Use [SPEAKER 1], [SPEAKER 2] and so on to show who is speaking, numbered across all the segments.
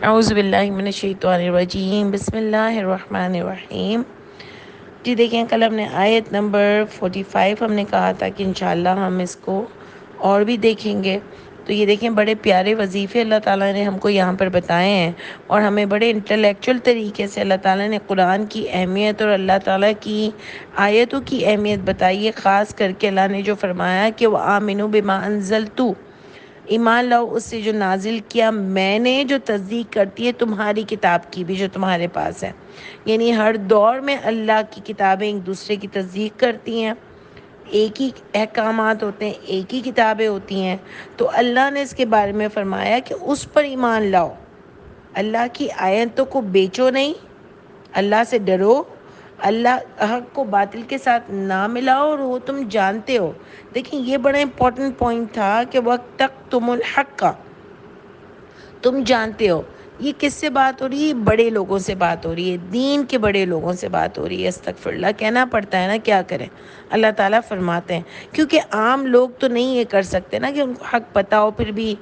[SPEAKER 1] اعوذ باللہ من الشیطان الرجیم، بسم اللہ الرحمن الرحیم۔ جی دیکھیں، کل ہم نے آیت نمبر 45 ہم نے کہا تھا کہ انشاءاللہ ہم اس کو اور بھی دیکھیں گے۔ تو یہ دیکھیں، بڑے پیارے وظیفے اللہ تعالیٰ نے ہم کو یہاں پر بتائے ہیں، اور ہمیں بڑے انٹلیکچول طریقے سے اللہ تعالیٰ نے قرآن کی اہمیت اور اللہ تعالیٰ کی آیتوں کی اہمیت بتائی ہے۔ خاص کر کے اللہ نے جو فرمایا کہ وَآمِنُوا بِمَا أَنزَلْتُ، ایمان لاؤ اس سے جو نازل کیا میں نے، جو تصدیق کرتی ہے تمہاری کتاب کی بھی جو تمہارے پاس ہے۔ یعنی ہر دور میں اللہ کی کتابیں ایک دوسرے کی تصدیق کرتی ہیں، ایک ہی احکامات ہوتے ہیں، ایک ہی کتابیں ہوتی ہیں۔ تو اللہ نے اس کے بارے میں فرمایا کہ اس پر ایمان لاؤ، اللہ کی آیتوں کو بیچو نہیں، اللہ سے ڈرو، اللہ حق کو باطل کے ساتھ نہ ملاؤ، اور وہ تم جانتے ہو۔ دیکھیں، یہ بڑا امپورٹنٹ پوائنٹ تھا کہ وقت تک تم الحق کا، تم جانتے ہو۔ یہ کس سے بات ہو رہی ہے؟ بڑے لوگوں سے بات ہو رہی ہے، دین کے بڑے لوگوں سے بات ہو رہی ہے۔ استغفر اللہ کہنا پڑتا ہے نا، کیا کریں۔ اللہ تعالیٰ فرماتے ہیں، کیونکہ عام لوگ تو نہیں یہ کر سکتے نا کہ ان کو حق پتہ ہو پھر بھی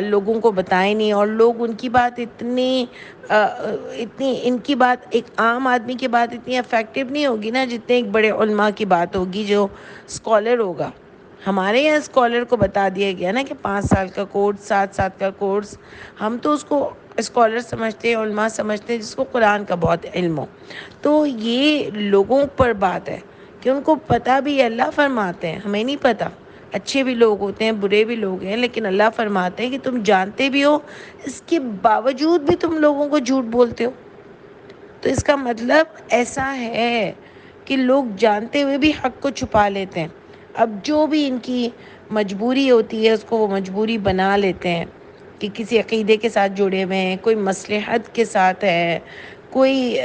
[SPEAKER 1] لوگوں کو بتائیں نہیں، اور لوگ ان کی بات اتنی ان کی بات، ایک عام آدمی کی بات اتنی افیکٹو نہیں ہوگی نا جتنے ایک بڑے علماء کی بات ہوگی جو اسکالر ہوگا۔ ہمارے یہاں اسکالر کو بتا دیا گیا نا کہ 5 سال کا کورس، 7 سال کا کورس، ہم تو اس کو اسکالر سمجھتے ہیں، علماء سمجھتے ہیں جس کو قرآن کا بہت علم ہو۔ تو یہ لوگوں پر بات ہے کہ ان کو پتہ بھی ہے، اللہ فرماتے ہیں ہمیں نہیں پتہ، اچھے بھی لوگ ہوتے ہیں، برے بھی لوگ ہیں، لیکن اللہ فرماتے ہیں کہ تم جانتے بھی ہو، اس کے باوجود بھی تم لوگوں کو جھوٹ بولتے ہو۔ تو اس کا مطلب ایسا ہے کہ لوگ جانتے ہوئے بھی حق کو چھپا لیتے ہیں۔ اب جو بھی ان کی مجبوری ہوتی ہے اس کو وہ مجبوری بنا لیتے ہیں کہ کسی عقیدے کے ساتھ جڑے ہوئے ہیں، کوئی مصلحت کے ساتھ ہے، کوئی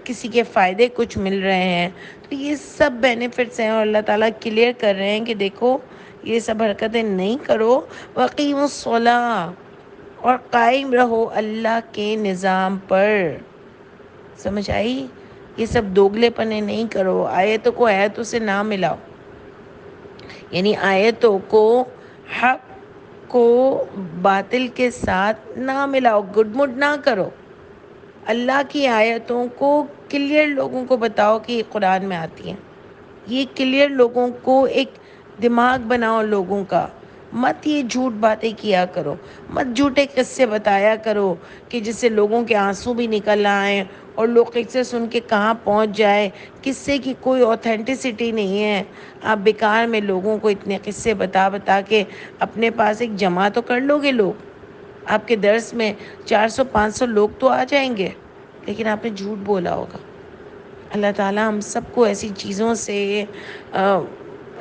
[SPEAKER 1] کسی کے فائدے کچھ مل رہے ہیں۔ تو یہ سب بینیفٹس ہیں، اور اللہ تعالیٰ کلیئر کر رہے ہیں کہ دیکھو یہ سب حرکتیں نہیں کرو۔ وَأَقِیمُوا الصَّلَاةَ، اور قائم رہو اللہ کے نظام پر۔ سمجھ آئی؟ یہ سب دوگلے پنے نہیں کرو، آیتوں کو آیتوں سے نہ ملاؤ، یعنی آیتوں کو، حق کو باطل کے ساتھ نہ ملاؤ، گڈ مڈ نہ کرو۔ اللہ کی آیتوں کو کلیئر لوگوں کو بتاؤ کہ یہ قرآن میں آتی ہیں، یہ کلیئر لوگوں کو ایک دماغ بناؤ لوگوں کا۔ مت یہ جھوٹ باتیں کیا کرو، مت جھوٹے قصے بتایا کرو کہ جس سے لوگوں کے آنسو بھی نکل آئیں اور لوگ قصے سن کے کہاں پہنچ جائے۔ قصے کی کوئی اوتھینٹسٹی نہیں ہے۔ آپ بیکار میں لوگوں کو اتنے قصے بتا بتا کے اپنے پاس ایک جمع تو کر لو گے لوگ، آپ کے درس میں 400 500 لوگ تو آ جائیں گے، لیکن آپ نے جھوٹ بولا ہوگا۔ اللہ تعالیٰ ہم سب کو ایسی چیزوں سے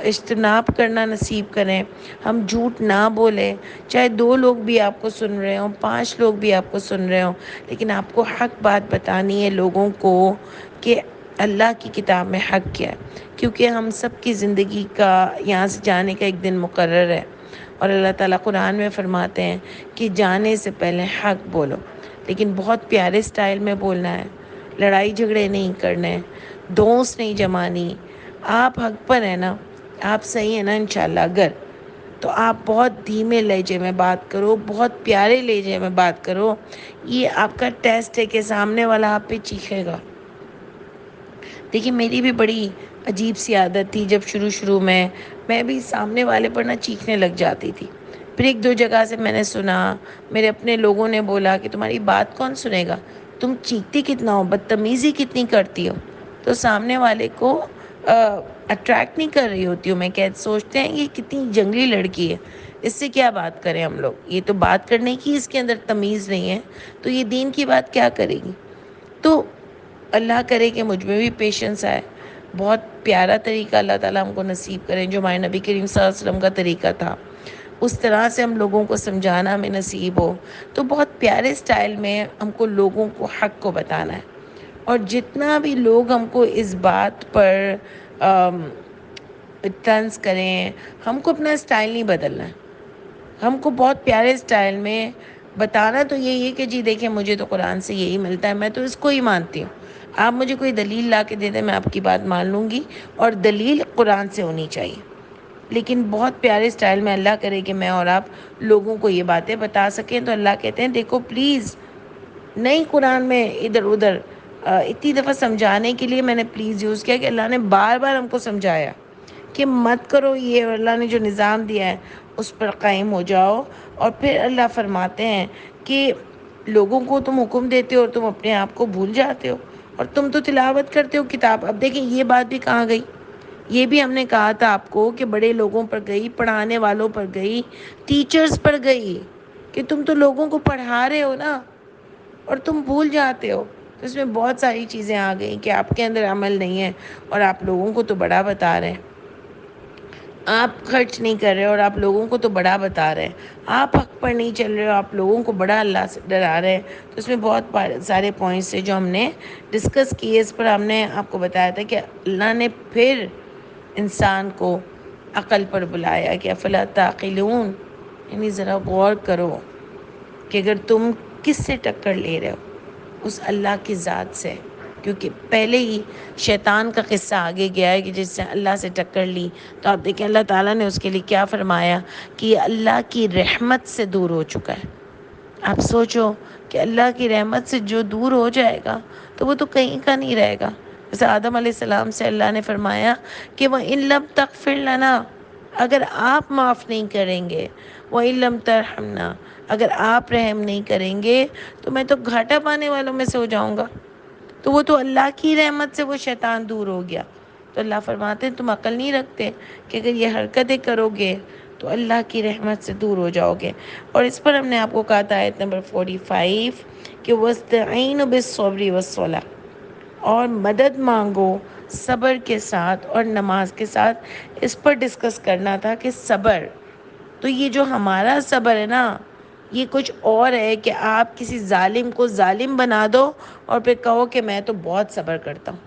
[SPEAKER 1] اجتناب کرنا نصیب کریں۔ ہم جھوٹ نہ بولیں، چاہے 2 لوگ بھی آپ کو سن رہے ہوں، 5 لوگ بھی آپ کو سن رہے ہوں، لیکن آپ کو حق بات بتانی ہے لوگوں کو کہ اللہ کی کتاب میں حق کیا ہے، کیونکہ ہم سب کی زندگی کا یہاں سے جانے کا ایک دن مقرر ہے، اور اللہ تعالیٰ قرآن میں فرماتے ہیں کہ جانے سے پہلے حق بولو، لیکن بہت پیارے سٹائل میں بولنا ہے، لڑائی جھگڑے نہیں کرنے، دوست نہیں جمانی۔ آپ حق پر ہیں نا، آپ صحیح ہیں نا انشاءاللہ، اگر تو آپ بہت دھیمے لہجے میں بات کرو، بہت پیارے لہجے میں بات کرو۔ یہ آپ کا ٹیسٹ ہے کہ سامنے والا آپ پہ چیخے گا۔ دیکھیے، میری بھی بڑی عجیب سی عادت تھی، جب شروع میں بھی سامنے والے پر نہ چیخنے لگ جاتی تھی۔ پھر 1 2 جگہ سے میں نے سنا، میرے اپنے لوگوں نے بولا کہ تمہاری بات کون سنے گا، تم چیختی کتنا ہو، بدتمیزی کتنی کرتی ہو، تو سامنے والے کو اٹریکٹ نہیں کر رہی ہوتی ہوں میں، کہ سوچتے ہیں یہ کتنی جنگلی لڑکی ہے، اس سے کیا بات کریں ہم لوگ، یہ تو بات کرنے کی اس کے اندر تمیز نہیں ہے، تو یہ دین کی بات کیا کرے گی۔ تو اللہ کرے کہ مجھ میں بھی پیشنس آئے، بہت پیارا طریقہ اللہ تعالیٰ ہم کو نصیب کریں، جو ہمارے نبی کریم صلی اللہ علیہ وسلم کا طریقہ تھا، اس طرح سے ہم لوگوں کو سمجھانا ہمیں نصیب ہو، تو بہت پیارے سٹائل میں ہم کو لوگوں کو حق کو بتانا ہے۔ اور جتنا بھی لوگ ہم کو اس بات پر طنز کریں، ہم کو اپنا سٹائل نہیں بدلنا ہے، ہم کو بہت پیارے سٹائل میں بتانا تو یہی ہے کہ جی دیکھیں، مجھے تو قرآن سے یہی ملتا ہے، میں تو اس کو ہی مانتی ہوں، آپ مجھے کوئی دلیل لا کے دے دیں، میں آپ کی بات مان لوں گی، اور دلیل قرآن سے ہونی چاہیے۔ لیکن بہت پیارے سٹائل میں اللہ کرے کہ میں اور آپ لوگوں کو یہ باتیں بتا سکیں، تو اللہ کہتے ہیں دیکھو پلیز نہیں قرآن میں ادھر ادھر اتنی دفعہ سمجھانے کے لیے میں نے پلیز یوز کیا کہ اللہ نے بار بار ہم کو سمجھایا کہ مت کرو یہ، اور اللہ نے جو نظام دیا ہے اس پر قائم ہو جاؤ۔ اور پھر اللہ فرماتے ہیں کہ لوگوں کو تم حکم دیتے ہو اور تم اپنے آپ کو بھول جاتے ہو، اور تم تو تلاوت کرتے ہو کتاب۔ اب دیکھیں یہ بات بھی کہاں گئی، یہ بھی ہم نے کہا تھا آپ کو کہ بڑے لوگوں پر گئی، پڑھانے والوں پر گئی، ٹیچرز پر گئی، کہ تم تو لوگوں کو پڑھا رہے ہو نا اور تم بھول جاتے ہو۔ تو اس میں بہت ساری چیزیں آ گئیں کہ آپ کے اندر عمل نہیں ہے اور آپ لوگوں کو تو بڑا بتا رہے ہیں، آپ خرچ نہیں کر رہے اور آپ لوگوں کو تو بڑا بتا رہے ہیں، آپ حق پر نہیں چل رہے ہو، آپ لوگوں کو بڑا اللہ سے ڈرا رہے ہیں۔ تو اس میں بہت سارے پوائنٹس تھے جو ہم نے ڈسکس کیے، اس پر ہم نے آپ کو بتایا تھا کہ اللہ نے پھر انسان کو عقل پر بلایا کہ افلا تعقلون، یعنی ذرا غور کرو کہ اگر تم کس سے ٹکر لے رہے ہو، اس اللہ کی ذات سے، کیونکہ پہلے ہی شیطان کا قصہ آگے گیا ہے کہ جس نے اللہ سے ٹکر لی، تو آپ دیکھیں اللہ تعالیٰ نے اس کے لیے کیا فرمایا کہ یہ اللہ کی رحمت سے دور ہو چکا ہے۔ آپ سوچو کہ اللہ کی رحمت سے جو دور ہو جائے گا تو وہ تو کہیں کا نہیں رہے گا۔ جیسے آدم علیہ السلام سے اللہ نے فرمایا کہ وَإِن لَمْ تَغْفِرْ لَنَا، اگر آپ معاف نہیں کریں گے، وَإِن لَمْ تَرْحَمْنَا، اگر آپ رحم نہیں کریں گے تو میں تو گھاٹا پانے والوں میں سے ہو جاؤں گا۔ تو وہ تو اللہ کی رحمت سے وہ شیطان دور ہو گیا۔ تو اللہ فرماتے ہیں تم عقل نہیں رکھتے کہ اگر یہ حرکتیں کرو گے تو اللہ کی رحمت سے دور ہو جاؤ گے۔ اور اس پر ہم نے آپ کو کہا تھا آیت نمبر 45 کہ وَاسْتَعِینُوا بِالصَّبْرِ وَالصَّلَاةِ، اور مدد مانگو صبر کے ساتھ اور نماز کے ساتھ۔ اس پر ڈسکس کرنا تھا کہ صبر، تو یہ جو ہمارا صبر ہے نا، یہ کچھ اور ہے کہ آپ کسی ظالم کو ظالم بنا دو اور پھر کہو کہ میں تو بہت صبر کرتا ہوں۔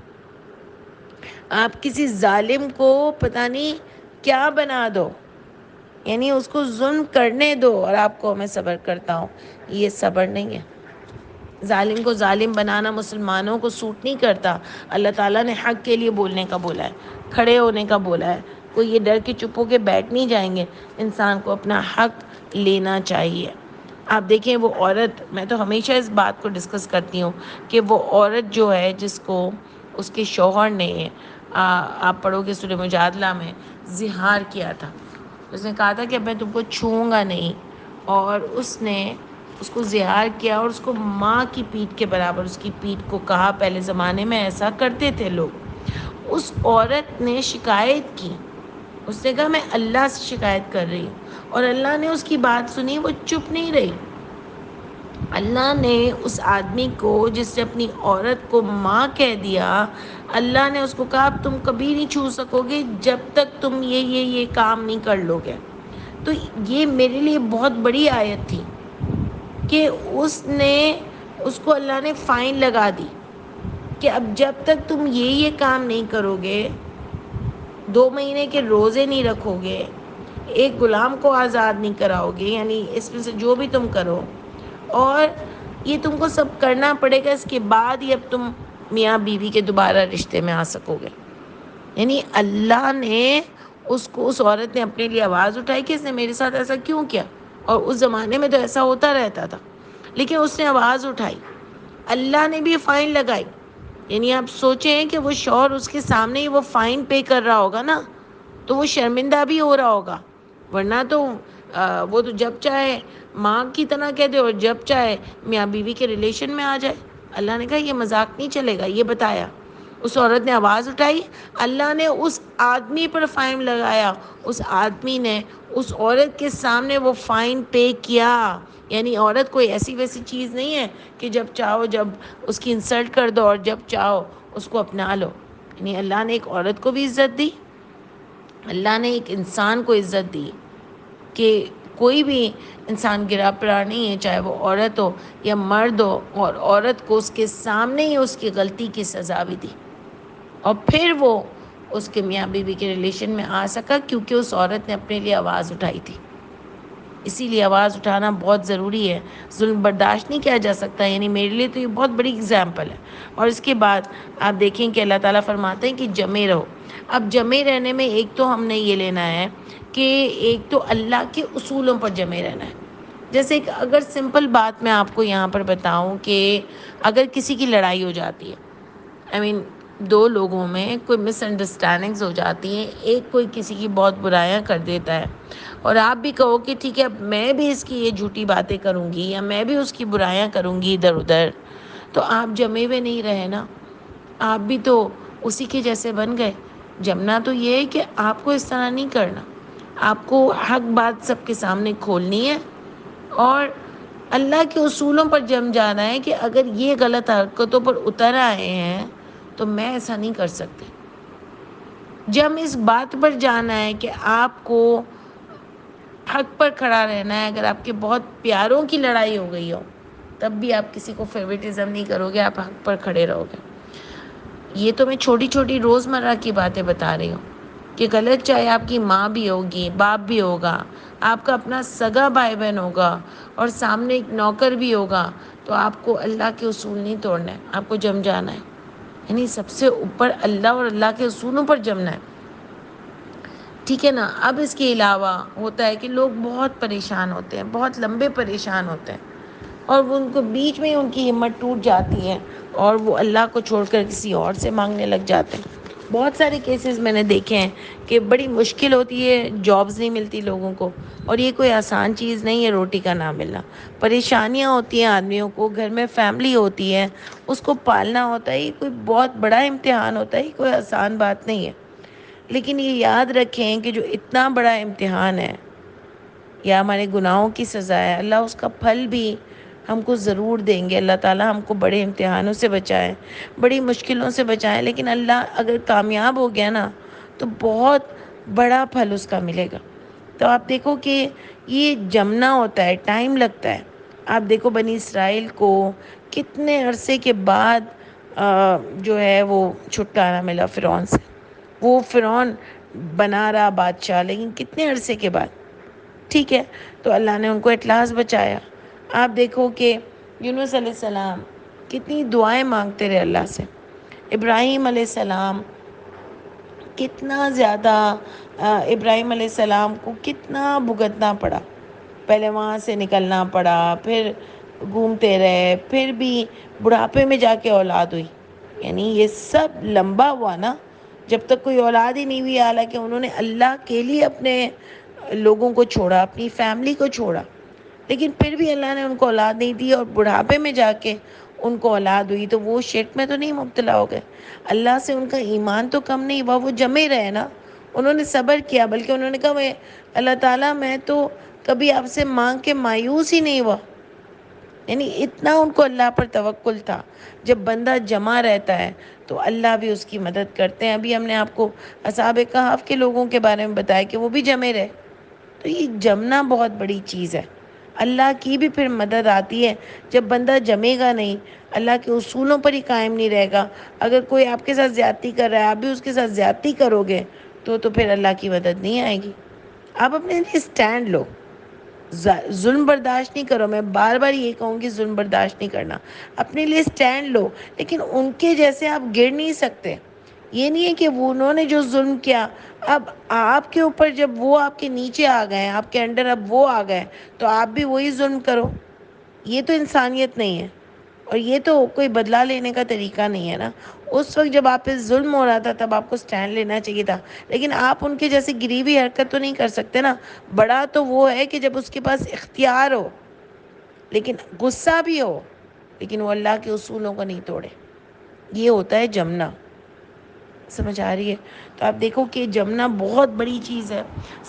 [SPEAKER 1] آپ کسی ظالم کو پتہ نہیں کیا بنا دو، یعنی اس کو ظلم کرنے دو اور آپ کو میں صبر کرتا ہوں، یہ صبر نہیں ہے۔ ظالم کو ظالم بنانا مسلمانوں کو سوٹ نہیں کرتا۔ اللہ تعالیٰ نے حق کے لیے بولنے کا بولا ہے، کھڑے ہونے کا بولا ہے۔ کوئی یہ ڈر کے چپ ہو کے بیٹھ نہیں جائیں گے، انسان کو اپنا حق لینا چاہیے۔ آپ دیکھیں وہ عورت، میں تو ہمیشہ اس بات کو ڈسکس کرتی ہوں کہ وہ عورت جو ہے جس کو اس کے شوہر نے آپ پڑھو گے سورہ مجادلہ میں زہار کیا تھا، اس نے کہا تھا کہ اب میں تم کو چھوؤں گا نہیں، اور اس نے اس کو زہار کیا اور اس کو ماں کی پیٹھ کے برابر اس کی پیٹھ کو کہا۔ پہلے زمانے میں ایسا کرتے تھے لوگ۔ اس عورت نے شکایت کی، اس نے کہا میں اللہ سے شکایت کر رہی ہوں، اور اللہ نے اس کی بات سنی، وہ چپ نہیں رہی۔ اللہ نے اس آدمی کو جس نے اپنی عورت کو ماں کہہ دیا، اللہ نے اس کو کہا اب تم کبھی نہیں چھو سکو گے جب تک تم یہ کام نہیں کر لو گے۔ تو یہ میرے لیے بہت بڑی آیت تھی کہ اس کو اللہ نے فائن لگا دی کہ اب جب تک تم یہ کام نہیں کرو گے، 2 مہینے کے روزے نہیں رکھو گے، ایک غلام کو آزاد نہیں کراؤ گے، یعنی اس میں سے جو بھی تم کرو، اور یہ تم کو سب کرنا پڑے گا، اس کے بعد ہی اب تم میاں بیوی کے دوبارہ رشتے میں آ سکو گے۔ یعنی اللہ نے اس عورت نے اپنے لیے آواز اٹھائی کہ اس نے میرے ساتھ ایسا کیوں کیا، اور اس زمانے میں تو ایسا ہوتا رہتا تھا، لیکن اس نے آواز اٹھائی، اللہ نے بھی فائن لگائی۔ یعنی آپ سوچیں کہ وہ شوہر اس کے سامنے ہی وہ فائن پے کر رہا ہوگا نا، تو وہ شرمندہ بھی ہو رہا ہوگا، ورنہ تو وہ تو جب چاہے ماں کی طرح کہہ دے اور جب چاہے میاں بیوی کے ریلیشن میں آ جائے۔ اللہ نے کہا یہ مذاق نہیں چلے گا، یہ بتایا۔ اس عورت نے آواز اٹھائی، اللہ نے اس آدمی پر فائن لگایا، اس آدمی نے اس عورت کے سامنے وہ فائن پے کیا۔ یعنی عورت کوئی ایسی ویسی چیز نہیں ہے کہ جب چاہو جب اس کی انسلٹ کر دو اور جب چاہو اس کو اپنا لو۔ یعنی اللہ نے ایک عورت کو بھی عزت دی، اللہ نے ایک انسان کو عزت دی کہ کوئی بھی انسان گرا پڑا نہیں ہے، چاہے وہ عورت ہو یا مرد ہو، اور عورت کو اس کے سامنے ہی اس کی غلطی کی سزا بھی دی، اور پھر وہ اس کے میاں بیوی کے ریلیشن میں آ سکا کیونکہ اس عورت نے اپنے لیے آواز اٹھائی تھی۔ اسی لیے آواز اٹھانا بہت ضروری ہے، ظلم برداشت نہیں کیا جا سکتا۔ یعنی میرے لیے تو یہ بہت بڑی اگزامپل ہے۔ اور اس کے بعد آپ دیکھیں کہ اللہ تعالیٰ فرماتے ہیں کہ جمے رہو۔ اب جمے رہنے میں ایک تو ہم نے یہ لینا ہے کہ ایک تو اللہ کے اصولوں پر جمے رہنا ہے۔ جیسے کہ اگر سمپل بات میں آپ کو یہاں پر بتاؤں کہ اگر کسی کی لڑائی ہو جاتی ہے، آئی مین دو لوگوں میں کوئی مس انڈرسٹینڈنگز ہو جاتی ہیں، ایک کوئی کسی کی بہت برائیاں کر دیتا ہے اور آپ بھی کہو کہ ٹھیک ہے اب میں بھی اس کی یہ جھوٹی باتیں کروں گی یا میں بھی اس کی برائیاں کروں گی ادھر ادھر، تو آپ جمے ہوئے نہیں رہے نا، آپ بھی تو اسی کے جیسے بن گئے۔ جمنا تو یہ ہے کہ آپ کو اس طرح نہیں کرنا، آپ کو حق بات سب کے سامنے کھولنی ہے اور اللہ کے اصولوں پر جم جانا ہے کہ اگر یہ غلط حرکتوں پر اتر آئے ہیں تو میں ایسا نہیں کر سکتی۔ جم اس بات پر جانا ہے کہ آپ کو حق پر کھڑا رہنا ہے، اگر آپ کے بہت پیاروں کی لڑائی ہو گئی ہو تب بھی آپ کسی کو فیورٹزم نہیں کرو گے، آپ حق پر کھڑے رہو گے۔ یہ تو میں چھوٹی چھوٹی روزمرہ کی باتیں بتا رہی ہوں کہ غلط چاہے آپ کی ماں بھی ہوگی، باپ بھی ہوگا، آپ کا اپنا سگا بھائی بہن ہوگا اور سامنے ایک نوکر بھی ہوگا، تو آپ کو اللہ کے اصول نہیں توڑنا ہے، آپ کو جم جانا ہے، یعنی سب سے اوپر اللہ اور اللہ کے اصولوں پر جمنا ہے، ٹھیک ہے نا۔ اب اس کے علاوہ ہوتا ہے کہ لوگ بہت پریشان ہوتے ہیں، بہت لمبے پریشان ہوتے ہیں اور وہ ان کو بیچ میں ان کی ہمت ٹوٹ جاتی ہے اور وہ اللہ کو چھوڑ کر کسی اور سے مانگنے لگ جاتے ہیں۔ بہت سارے کیسز میں نے دیکھے ہیں کہ بڑی مشکل ہوتی ہے، جابز نہیں ملتی لوگوں کو، اور یہ کوئی آسان چیز نہیں ہے روٹی کا نہ ملنا، پریشانیاں ہوتی ہیں آدمیوں کو، گھر میں فیملی ہوتی ہے، اس کو پالنا ہوتا ہے، یہ کوئی بہت بڑا امتحان ہوتا ہے، یہ کوئی آسان بات نہیں ہے۔ لیکن یہ یاد رکھیں کہ جو اتنا بڑا امتحان ہے یا ہمارے گناہوں کی سزا ہے، اللہ اس کا پھل بھی ہم کو ضرور دیں گے۔ اللہ تعالیٰ ہم کو بڑے امتحانوں سے بچائے، بڑی مشکلوں سے بچائے، لیکن اللہ اگر کامیاب ہو گیا نا تو بہت بڑا پھل اس کا ملے گا۔ تو آپ دیکھو کہ یہ جمنا ہوتا ہے، ٹائم لگتا ہے۔ آپ دیکھو بنی اسرائیل کو کتنے عرصے کے بعد جو ہے وہ چھٹکارا ملا فرعون سے، وہ فرعون بنا رہا بادشاہ لیکن کتنے عرصے کے بعد، ٹھیک ہے، تو اللہ نے ان کو ایٹ لاسٹ بچایا۔ آپ دیکھو کہ یونس علیہ السلام کتنی دعائیں مانگتے رہے اللہ سے، ابراہیم علیہ السلام کتنا زیادہ ابراہیم علیہ السلام کو کتنا بھگتنا پڑا، پہلے وہاں سے نکلنا پڑا، پھر گھومتے رہے، پھر بھی بڑھاپے میں جا کے اولاد ہوئی، یعنی یہ سب لمبا ہوا نا، جب تک کوئی اولاد ہی نہیں ہوئی، حالانکہ انہوں نے اللہ کے لیے اپنے لوگوں کو چھوڑا، اپنی فیملی کو چھوڑا، لیکن پھر بھی اللہ نے ان کو اولاد نہیں دی اور بڑھاپے میں جا کے ان کو اولاد ہوئی تو وہ شرک میں تو نہیں مبتلا ہو گئے، اللہ سے ان کا ایمان تو کم نہیں ہوا، وہ جمے رہے نا، انہوں نے صبر کیا، بلکہ انہوں نے کہا میں اللہ تعالیٰ میں تو کبھی آپ سے مانگ کے مایوس ہی نہیں ہوا، یعنی اتنا ان کو اللہ پر توکل تھا۔ جب بندہ جمع رہتا ہے تو اللہ بھی اس کی مدد کرتے ہیں۔ ابھی ہم نے آپ کو اصحاب کہف کے لوگوں کے بارے میں بتایا کہ وہ بھی جمے رہے، تو یہ جمنا بہت بڑی چیز ہے، اللہ کی بھی پھر مدد آتی ہے جب بندہ جمے گا نہیں، اللہ کے اصولوں پر ہی قائم نہیں رہے گا۔ اگر کوئی آپ کے ساتھ زیادتی کر رہا ہے، آپ بھی اس کے ساتھ زیادتی کرو گے تو پھر اللہ کی مدد نہیں آئے گی۔ آپ اپنے لیے اسٹینڈ لو، ظلم برداشت نہیں کرو، میں بار بار یہ کہوں گی ظلم برداشت نہیں کرنا، اپنے لیے اسٹینڈ لو، لیکن ان کے جیسے آپ گر نہیں سکتے۔ یہ نہیں ہے کہ انہوں نے جو ظلم کیا اب آپ کے اوپر، جب وہ آپ کے نیچے آ گئے، آپ کے انڈر اب وہ آ گئے تو آپ بھی وہی ظلم کرو، یہ تو انسانیت نہیں ہے اور یہ تو کوئی بدلہ لینے کا طریقہ نہیں ہے نا۔ اس وقت جب آپ پہ ظلم ہو رہا تھا تب آپ کو سٹینڈ لینا چاہیے تھا، لیکن آپ ان کے جیسے گری ہوئی حرکت تو نہیں کر سکتے نا۔ بڑا تو وہ ہے کہ جب اس کے پاس اختیار ہو، لیکن غصہ بھی ہو، لیکن وہ اللہ کے اصولوں کو نہیں توڑے، یہ ہوتا ہے جمنا۔ سمجھ آ رہی ہے؟ تو آپ دیکھو کہ جمنا بہت بڑی چیز ہے،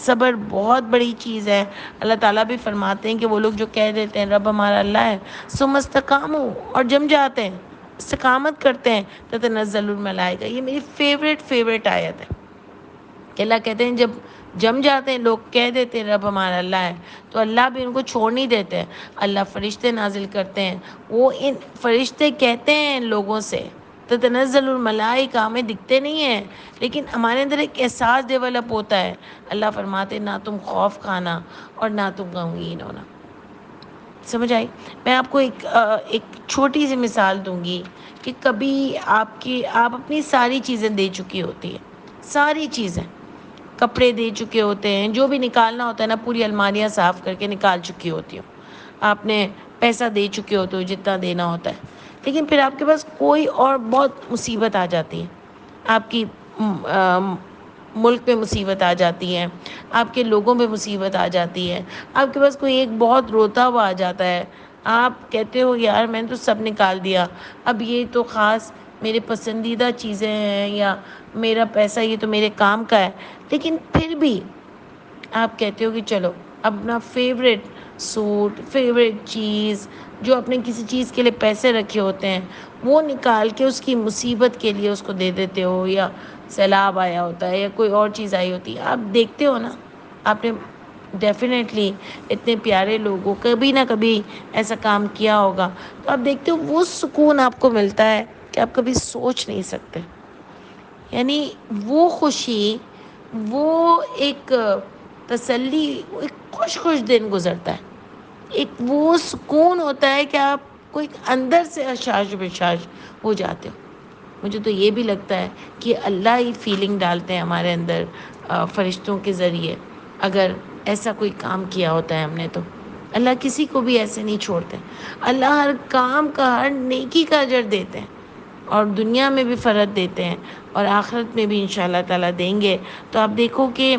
[SPEAKER 1] صبر بہت بڑی چیز ہے۔ اللہ تعالیٰ بھی فرماتے ہیں کہ وہ لوگ جو کہہ دیتے ہیں رب ہمارا اللہ ہے، ثم استقاموا، اور جم جاتے ہیں، استقامت کرتے ہیں، تتنزل الملائکہ، یہ میری فیوریٹ آیت ہے کہ اللہ کہتے ہیں جب جم جاتے ہیں لوگ، کہہ دیتے ہیں رب ہمارا اللہ ہے، تو اللہ بھی ان کو چھوڑ نہیں دیتے ہیں، اللہ فرشتے نازل کرتے ہیں، وہ ان فرشتے کہتے ہیں ان لوگوں سے، تتنزل الملائکہ، ہمیں دکھتے نہیں ہیں لیکن ہمارے اندر ایک احساس ڈیولپ ہوتا ہے، اللہ فرماتے ہیں نہ تم خوف کھانا اور نہ تم غمگین ہونا۔ سمجھ آئی؟ میں آپ کو ایک چھوٹی سی مثال دوں گی کہ کبھی آپ اپنی ساری چیزیں دے چکی ہوتی ہیں، ساری چیزیں، کپڑے دے چکے ہوتے ہیں، جو بھی نکالنا ہوتا ہے نا، پوری الماریاں صاف کر کے نکال چکی ہوتی ہوں، آپ نے پیسہ دے چکے ہوتے ہو جتنا دینا ہوتا ہے، لیکن پھر آپ کے پاس کوئی اور بہت مصیبت آ جاتی ہے، آپ کی ملک پہ مصیبت آ جاتی ہے، آپ کے لوگوں پہ مصیبت آ جاتی ہے، آپ کے پاس کوئی ایک بہت روتا ہوا آ جاتا ہے، آپ کہتے ہو یار میں نے تو سب نکال دیا، اب یہ تو خاص میرے پسندیدہ چیزیں ہیں یا میرا پیسہ یہ تو میرے کام کا ہے، لیکن پھر بھی آپ کہتے ہو کہ چلو اپنا فیوریٹ سوٹ، فیوریٹ چیز، جو آپ نے کسی چیز کے لیے پیسے رکھے ہوتے ہیں وہ نکال کے اس کی مصیبت کے لیے اس کو دے دیتے ہو، یا سیلاب آیا ہوتا ہے یا کوئی اور چیز آئی ہوتی ہے، آپ دیکھتے ہو نا، آپ نے ڈیفینیٹلی اتنے پیارے لوگوں کبھی نہ کبھی ایسا کام کیا ہوگا، تو آپ دیکھتے ہو وہ سکون آپ کو ملتا ہے کہ آپ کبھی سوچ نہیں سکتے، یعنی وہ خوشی، وہ ایک تسلی، ایک خوش دن گزرتا ہے، ایک وہ سکون ہوتا ہے کہ آپ کو ایک اندر سے احساس بحاش ہو جاتے ہو۔ مجھے تو یہ بھی لگتا ہے کہ اللہ ہی فیلنگ ڈالتے ہیں ہمارے اندر فرشتوں کے ذریعے، اگر ایسا کوئی کام کیا ہوتا ہے ہم نے تو اللہ کسی کو بھی ایسے نہیں چھوڑتے، اللہ ہر کام کا، ہر نیکی کا اجر دیتے ہیں، اور دنیا میں بھی فرت دیتے ہیں اور آخرت میں بھی انشاءاللہ تعالیٰ دیں گے۔ تو آپ دیکھو کہ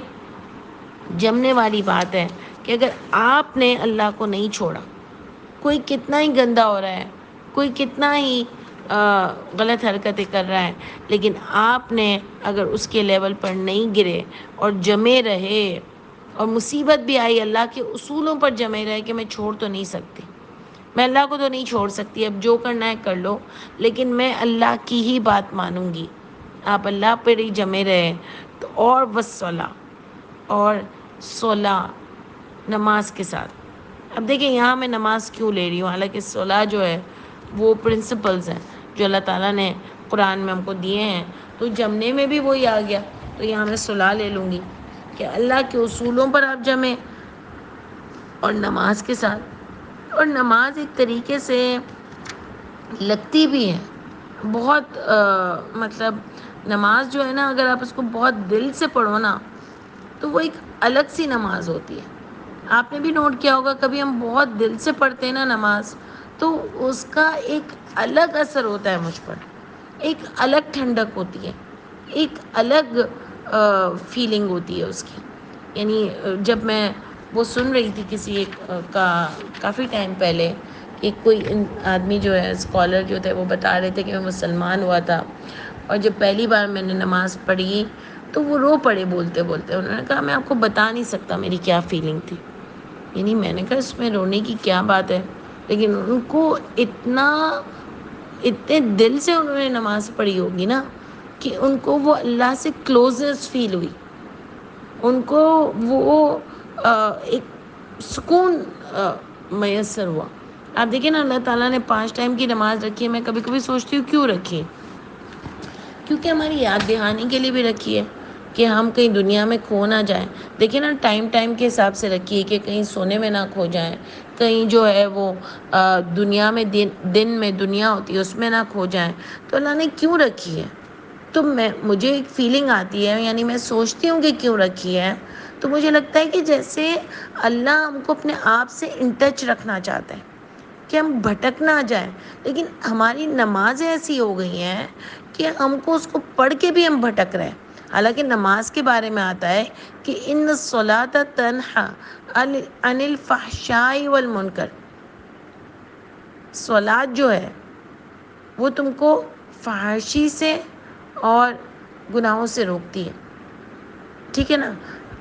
[SPEAKER 1] جمنے والی بات ہے کہ اگر آپ نے اللہ کو نہیں چھوڑا، کوئی کتنا ہی گندا ہو رہا ہے، کوئی کتنا ہی غلط حرکتیں کر رہا ہے، لیکن آپ نے اگر اس کے لیول پر نہیں گرے اور جمے رہے، اور مصیبت بھی آئی اللہ کے اصولوں پر جمے رہے کہ میں چھوڑ تو نہیں سکتی، میں اللہ کو تو نہیں چھوڑ سکتی، اب جو کرنا ہے کر لو، لیکن میں اللہ کی ہی بات مانوں گی، آپ اللہ پر ہی جمے رہے، تو اور وصلہ اور صلح نماز کے ساتھ۔ اب دیکھیں یہاں میں نماز کیوں لے رہی ہوں، حالانکہ صلح جو ہے وہ پرنسپلز ہیں جو اللہ تعالیٰ نے قرآن میں ہم کو دیے ہیں، تو جمنے میں بھی وہی آ گیا، تو یہاں میں صلح لے لوں گی کہ اللہ کے اصولوں پر آپ جمیں اور نماز کے ساتھ۔ اور نماز ایک طریقے سے لگتی بھی ہے بہت مطلب نماز جو ہے نا، اگر آپ اس کو بہت دل سے پڑھو نا تو وہ ایک الگ سی نماز ہوتی ہے۔ آپ نے بھی نوٹ کیا ہوگا کبھی ہم بہت دل سے پڑھتے ہیں نا نماز، تو اس کا ایک الگ اثر ہوتا ہے مجھ پر، ایک الگ ٹھنڈک ہوتی ہے، ایک الگ فیلنگ ہوتی ہے اس کی۔ یعنی جب میں وہ سن رہی تھی کسی ایک کا کافی ٹائم پہلے، کہ کوئی آدمی جو ہے اسکالر جو تھے وہ بتا رہے تھے کہ میں مسلمان ہوا تھا، اور جب پہلی بار میں نے نماز پڑھی تو وہ رو پڑے بولتے بولتے، انہوں نے کہا میں آپ کو بتا نہیں سکتا میری کیا فیلنگ تھی، یعنی میں نے کہا اس میں رونے کی کیا بات ہے، لیکن ان کو اتنے دل سے انہوں نے نماز پڑھی ہوگی نا کہ ان کو وہ اللہ سے کلوزنس فیل ہوئی، ان کو وہ ایک سکون میسر ہوا۔ آپ دیکھیں نا اللہ تعالیٰ نے 5 ٹائم کی نماز رکھی ہے، میں کبھی کبھی سوچتی ہوں کیوں رکھی ہے، کیونکہ ہماری یاد دہانی کے لیے بھی رکھی ہے کہ ہم کہیں دنیا میں کھو نہ جائیں۔ دیکھیں نا ٹائم کے حساب سے رکھی ہے کہ کہیں سونے میں نہ کھو جائیں، کہیں جو ہے وہ دنیا میں دن میں دنیا ہوتی ہے اس میں نہ کھو جائیں، تو اللہ نے کیوں رکھی ہے؟ تو مجھے ایک فیلنگ آتی ہے، یعنی میں سوچتی ہوں کہ کیوں رکھی ہے، تو مجھے لگتا ہے کہ جیسے اللہ ہم کو اپنے آپ سے ان ٹچ رکھنا چاہتا ہے کہ ہم بھٹک نہ جائیں، لیکن ہماری نمازیں ایسی ہو گئی ہیں کہ ہم کو اس کو پڑھ کے بھی ہم بھٹک رہے ہیں۔ حالانکہ نماز کے بارے میں آتا ہے کہ ان الصلاۃ تنہی عن الفحشاء والمنکر، صلاۃ جو ہے وہ تم کو فحاشی سے اور گناہوں سے روکتی ہے، ٹھیک ہے نا؟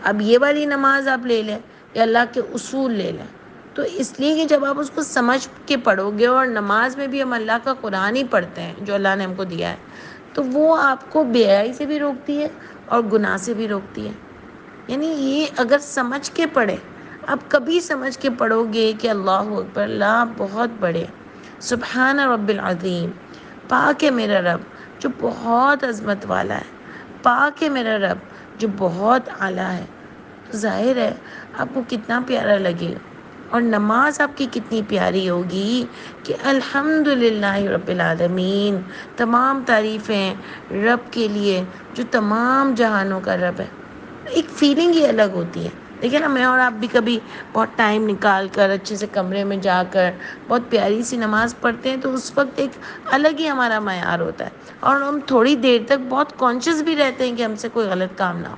[SPEAKER 1] اب یہ والی نماز آپ لے لیں یا اللہ کے اصول لے لیں، تو اس لیے کہ جب آپ اس کو سمجھ کے پڑھو گے، اور نماز میں بھی ہم اللہ کا قرآن ہی پڑھتے ہیں جو اللہ نے ہم کو دیا ہے، تو وہ آپ کو بے حیائی سے بھی روکتی ہے اور گناہ سے بھی روکتی ہے۔ یعنی یہ اگر سمجھ کے پڑھے، آپ کبھی سمجھ کے پڑھو گے کہ اللہ اکبر، اللہ بہت بڑے، سبحان رب العظیم، پاک ہے میرا رب جو بہت عظمت والا ہے، پاک ہے میرا رب جو بہت اعلیٰ ہے، تو ظاہر ہے آپ کو کتنا پیارا لگے گا، اور نماز آپ کی کتنی پیاری ہوگی کہ الحمدللہ رب العالمین، تمام تعریفیں رب کے لیے جو تمام جہانوں کا رب ہے۔ ایک فیلنگ ہی الگ ہوتی ہے دیکھیں نا، میں اور آپ بھی کبھی بہت ٹائم نکال کر اچھے سے کمرے میں جا کر بہت پیاری سی نماز پڑھتے ہیں، تو اس وقت ایک الگ ہی ہمارا معیار ہوتا ہے، اور ہم تھوڑی دیر تک بہت کانشیس بھی رہتے ہیں کہ ہم سے کوئی غلط کام نہ ہو۔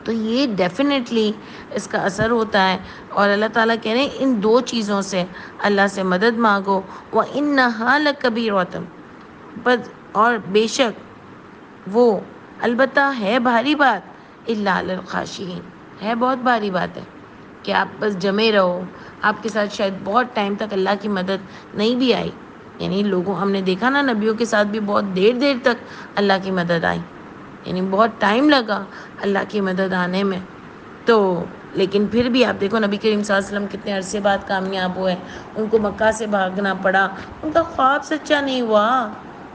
[SPEAKER 1] تو یہ ڈیفینیٹلی اس کا اثر ہوتا ہے، اور اللہ تعالیٰ کہہ رہے ہیں ان دو چیزوں سے اللہ سے مدد مانگو، وَإِنَّهَا لَكَبِيرَةٌ، بس اور بے شک وہ البتہ ہے بھاری بات، الا علی الخاشعین، ہے بہت بھاری بات ہے کہ آپ بس جمے رہو۔ آپ کے ساتھ شاید بہت ٹائم تک اللہ کی مدد نہیں بھی آئی، یعنی لوگوں، ہم نے دیکھا نا نبیوں کے ساتھ بھی بہت دیر دیر تک اللہ کی مدد آئی، یعنی بہت ٹائم لگا اللہ کی مدد آنے میں۔ تو لیکن پھر بھی آپ دیکھو نبی کریم صلی اللہ علیہ وسلم کتنے عرصے بعد کامیاب ہوئے، ان کو مکہ سے بھاگنا پڑا، ان کا خواب سچا نہیں ہوا۔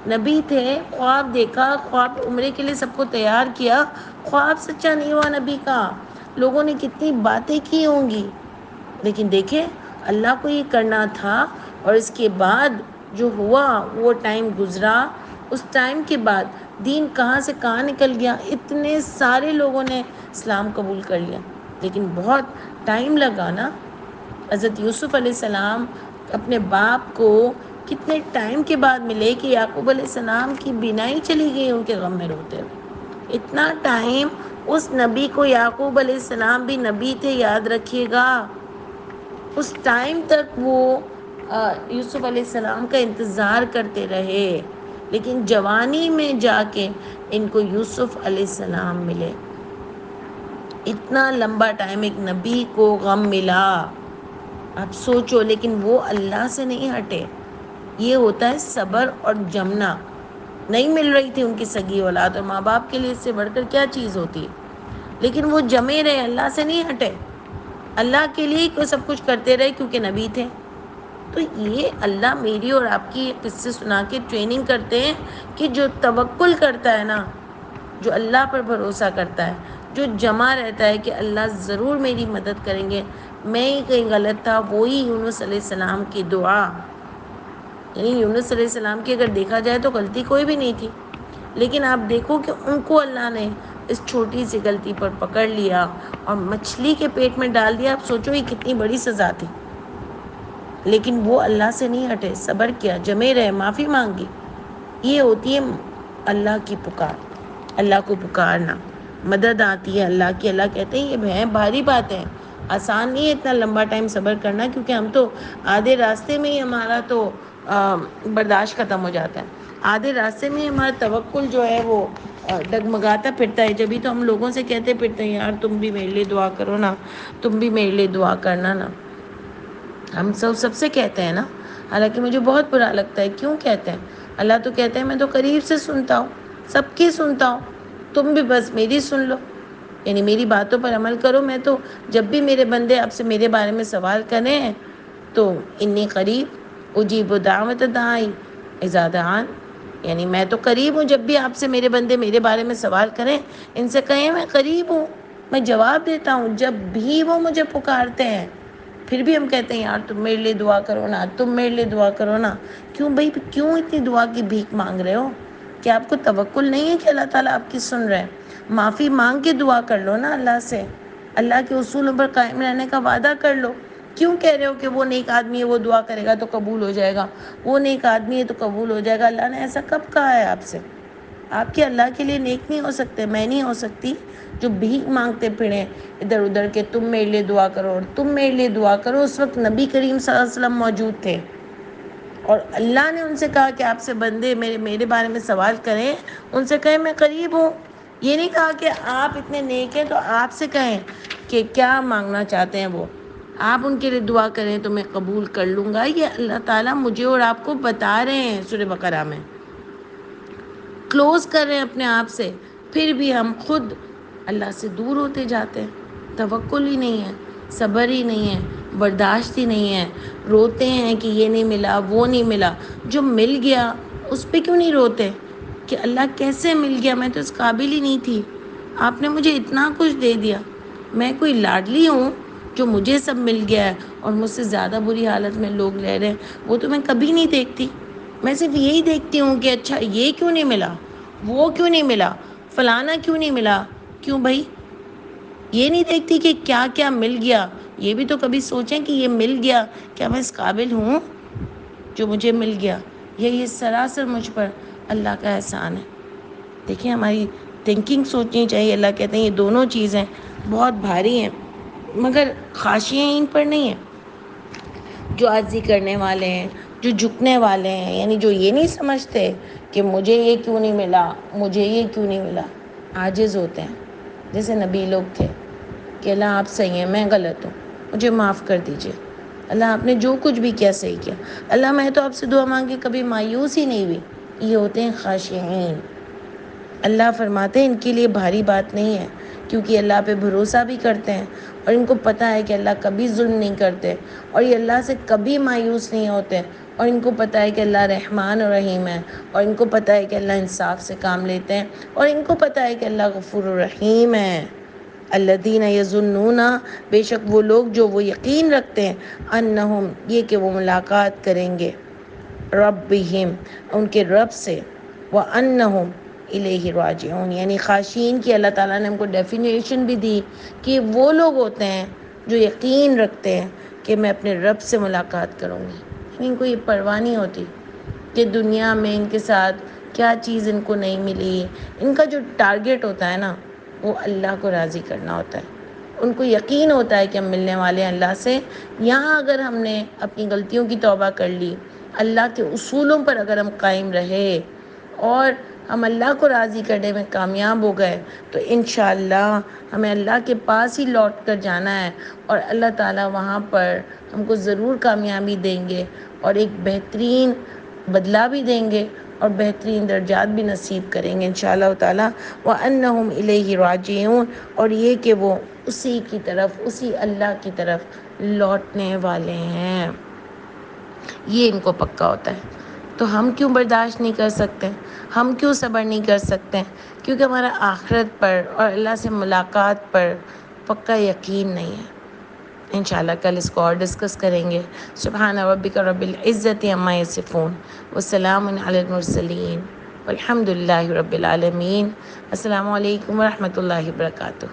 [SPEAKER 1] نبی تھے، خواب دیکھا، خواب عمرے کے لیے سب کو تیار کیا، خواب سچا نہیں ہوا نبی کا۔ لوگوں نے کتنی باتیں کی ہوں گی، لیکن دیکھیں اللہ کو یہ کرنا تھا، اور اس کے بعد جو ہوا وہ ٹائم گزرا، اس ٹائم کے بعد دین کہاں سے کہاں نکل گیا، اتنے سارے لوگوں نے اسلام قبول کر لیا، لیکن بہت ٹائم لگا نا۔ حضرت یوسف علیہ السلام اپنے باپ کو کتنے ٹائم کے بعد ملے کہ یعقوب علیہ السلام کی بینائی چلی گئی ان کے غم میں روتے ہوئے، اتنا ٹائم اس نبی کو، یعقوب علیہ السلام بھی نبی تھے یاد رکھیے گا، اس ٹائم تک وہ یوسف علیہ السلام کا انتظار کرتے رہے، لیکن جوانی میں جا کے ان کو یوسف علیہ السلام ملے۔ اتنا لمبا ٹائم ایک نبی کو غم ملا، آپ سوچو، لیکن وہ اللہ سے نہیں ہٹے۔ یہ ہوتا ہے صبر اور جمنا۔ نہیں مل رہی تھی ان کی سگی اولاد، اور ماں باپ کے لیے اس سے بڑھ کر کیا چیز ہوتی ہے، لیکن وہ جمے رہے، اللہ سے نہیں ہٹے، اللہ کے لیے کوئی سب کچھ کرتے رہے کیونکہ نبی تھے۔ تو یہ اللہ میری اور آپ کی قصے سنا کے ٹریننگ کرتے ہیں کہ جو توکل کرتا ہے نا، جو اللہ پر بھروسہ کرتا ہے، جو جمع رہتا ہے کہ اللہ ضرور میری مدد کریں گے، میں ہی کہیں غلط تھا، وہی یونس علیہ السلام کی دعا، یعنی یونس علیہ السلام کی اگر دیکھا جائے تو غلطی کوئی بھی نہیں تھی، لیکن آپ دیکھو کہ ان کو اللہ نے اس چھوٹی سی غلطی پر پکڑ لیا اور مچھلی کے پیٹ میں ڈال دیا۔ آپ سوچو یہ کتنی بڑی سزا تھی، لیکن وہ اللہ سے نہیں ہٹے، صبر کیا، جمے رہے، معافی مانگی۔ یہ ہوتی ہے اللہ کی پکار، اللہ کو پکارنا، مدد آتی ہے اللہ کی۔ اللہ کہتے ہیں یہ بھاری بات ہے، آسان نہیں ہے اتنا لمبا ٹائم صبر کرنا، کیونکہ ہم تو آدھے راستے میں ہی ہمارا تو برداشت ختم ہو جاتا ہے، آدھے راستے میں ہمارا توکل جو ہے وہ ڈگمگاتا پھرتا ہے۔ جبھی تو ہم لوگوں سے کہتے پھرتے ہیں یار تم بھی میرے لیے دعا کرو نا، تم بھی میرے لیے دعا کرنا نا، ہم سب سے کہتے ہیں نا، حالانکہ مجھے بہت برا لگتا ہے۔ کیوں کہتے ہیں؟ اللہ تو کہتے ہیں میں تو قریب سے سنتا ہوں، سب کی سنتا ہوں، تم بھی بس میری سن لو، یعنی میری باتوں پر عمل کرو۔ میں تو جب بھی میرے بندے آپ سے میرے بارے میں سوال کریں تو انی قریب اجیب دعوت الداعی اذا دعان، یعنی میں تو قریب ہوں، جب بھی آپ سے میرے بندے میرے بارے میں سوال کریں ان سے کہیں میں قریب ہوں، میں جواب دیتا ہوں جب بھی وہ مجھے پکارتے ہیں۔ پھر بھی ہم کہتے ہیں یار تم میرے لیے دعا کرو نا، تم میرے لیے دعا کرو نا۔ کیوں بھائی، کیوں اتنی دعا کی بھیک مانگ رہے ہو؟ کہ آپ کو توکل نہیں ہے کہ اللہ تعالیٰ آپ کی سن رہے ہیں؟ معافی مانگ کے دعا کر لو نا اللہ سے، اللہ کے اصولوں پر قائم رہنے کا وعدہ کر لو۔ کیوں کہہ رہے ہو کہ وہ نیک آدمی ہے، وہ دعا کرے گا تو قبول ہو جائے گا، وہ نیک آدمی ہے تو قبول ہو جائے گا؟ اللہ نے ایسا کب کہا ہے آپ سے؟ آپ کے اللہ کے لیے نیک نہیں ہو سکتے، میں نہیں ہو سکتی جو بھیک مانگتے پھریں ادھر ادھر کے تم میرے لیے دعا کرو اور تم میرے لیے دعا کرو۔ اس وقت نبی کریم صلی اللہ علیہ وسلم موجود تھے، اور اللہ نے ان سے کہا کہ آپ سے بندے میرے بارے میں سوال کریں، ان سے کہیں میں قریب ہوں۔ یہ نہیں کہا کہ آپ اتنے نیک ہیں تو آپ سے کہیں کہ کیا مانگنا چاہتے ہیں وہ، آپ ان کے لیے دعا کریں تو میں قبول کر لوں گا۔ یہ اللہ تعالیٰ مجھے اور آپ کو بتا رہے ہیں سورہ بقرہ میں، کلوز کر رہے ہیں اپنے آپ سے، پھر بھی ہم خود اللہ سے دور ہوتے جاتے ہیں۔ توکل ہی نہیں ہے، صبر ہی نہیں ہے، برداشت ہی نہیں ہے، روتے ہیں کہ یہ نہیں ملا، وہ نہیں ملا۔ جو مل گیا اس پہ کیوں نہیں روتے کہ اللہ کیسے مل گیا، میں تو اس قابل ہی نہیں تھی، آپ نے مجھے اتنا کچھ دے دیا، میں کوئی لاڈلی ہوں جو مجھے سب مل گیا ہے اور مجھ سے زیادہ بری حالت میں لوگ رہ رہے ہیں، وہ تو میں کبھی نہیں دیکھتی۔ میں صرف یہی دیکھتی ہوں کہ اچھا یہ کیوں نہیں ملا، وہ کیوں نہیں ملا، فلانا کیوں نہیں ملا۔ کیوں بھائی؟ یہ نہیں دیکھتی کہ کیا کیا مل گیا، یہ بھی تو کبھی سوچیں کہ یہ مل گیا، کیا میں اس قابل ہوں جو مجھے مل گیا، یہ سراسر مجھ پر اللہ کا احسان ہے۔ دیکھیں ہماری تھنکنگ سوچنی چاہیے۔ اللہ کہتے ہیں یہ دونوں چیزیں بہت بھاری ہیں، مگر خاشیاں ان پر نہیں ہیں۔ جو عاجزی کرنے والے ہیں، جو جھکنے والے ہیں، یعنی جو یہ نہیں سمجھتے کہ مجھے یہ کیوں نہیں ملا، مجھے یہ کیوں نہیں ملا، عاجز ہوتے ہیں۔ جیسے نبی لوگ تھے کہ اللہ آپ صحیح ہیں، میں غلط ہوں، مجھے معاف کر دیجئے، اللہ آپ نے جو کچھ بھی کیا صحیح کیا، اللہ میں تو آپ سے دعا مانگی کبھی مایوس ہی نہیں ہوئی۔ یہ ہوتے ہیں خاشعین۔ اللہ فرماتے ہیں ان کے لیے بھاری بات نہیں ہے، کیونکہ اللہ پہ بھروسہ بھی کرتے ہیں اور ان کو پتہ ہے کہ اللہ کبھی ظلم نہیں کرتے اور یہ اللہ سے کبھی مایوس نہیں ہوتے، اور ان کو پتہ ہے کہ اللہ رحمان و رحیم ہے، اور ان کو پتہ ہے کہ اللہ انصاف سے کام لیتے ہیں، اور ان کو پتہ ہے کہ اللہ غفور الرحیم ہے۔ الذین یظنون، بے شک وہ لوگ جو وہ یقین رکھتے ہیں، انہم، یہ کہ وہ ملاقات کریں گے، ربہم، ان کے رب سے، وانہم الیہ راجعون، یعنی خاشعین کی اللہ تعالیٰ نے ہم کو ڈیفینیشن بھی دی کہ وہ لوگ ہوتے ہیں جو یقین رکھتے ہیں کہ میں اپنے رب سے ملاقات کروں گی۔ ان کو یہ پرواہ نہیں ہوتی کہ دنیا میں ان کے ساتھ کیا چیز ان کو نہیں ملی۔ ان کا جو ٹارگٹ ہوتا ہے نا، وہ اللہ کو راضی کرنا ہوتا ہے۔ ان کو یقین ہوتا ہے کہ ہم ملنے والے ہیں اللہ سے۔ یہاں اگر ہم نے اپنی غلطیوں کی توبہ کر لی، اللہ کے اصولوں پر اگر ہم قائم رہے اور ہم اللہ کو راضی کرنے میں کامیاب ہو گئے، تو انشاءاللہ ہمیں اللہ کے پاس ہی لوٹ کر جانا ہے، اور اللہ تعالیٰ وہاں پر ہم کو ضرور کامیابی دیں گے اور ایک بہترین بدلہ بھی دیں گے اور بہترین درجات بھی نصیب کریں گے انشاءاللہ تعالیٰ۔ وَأَنَّهُمْ إِلَيْهِ رَاجِعُونَ، اور یہ کہ وہ اسی کی طرف، اسی اللہ کی طرف لوٹنے والے ہیں، یہ ان کو پکا ہوتا ہے۔ تو ہم کیوں برداشت نہیں کر سکتے؟ ہم کیوں صبر نہیں کر سکتے؟ کیونکہ ہمارا آخرت پر اور اللہ سے ملاقات پر پکا یقین نہیں ہے۔ انشاءاللہ کل اس کو اور ڈسکس کریں گے۔ سبحان ربک رب العزت عما یصفون وسلام علی المرسلین والحمد للہ رب العالمین۔ السلام علیکم ورحمۃ اللہ وبرکاتہ۔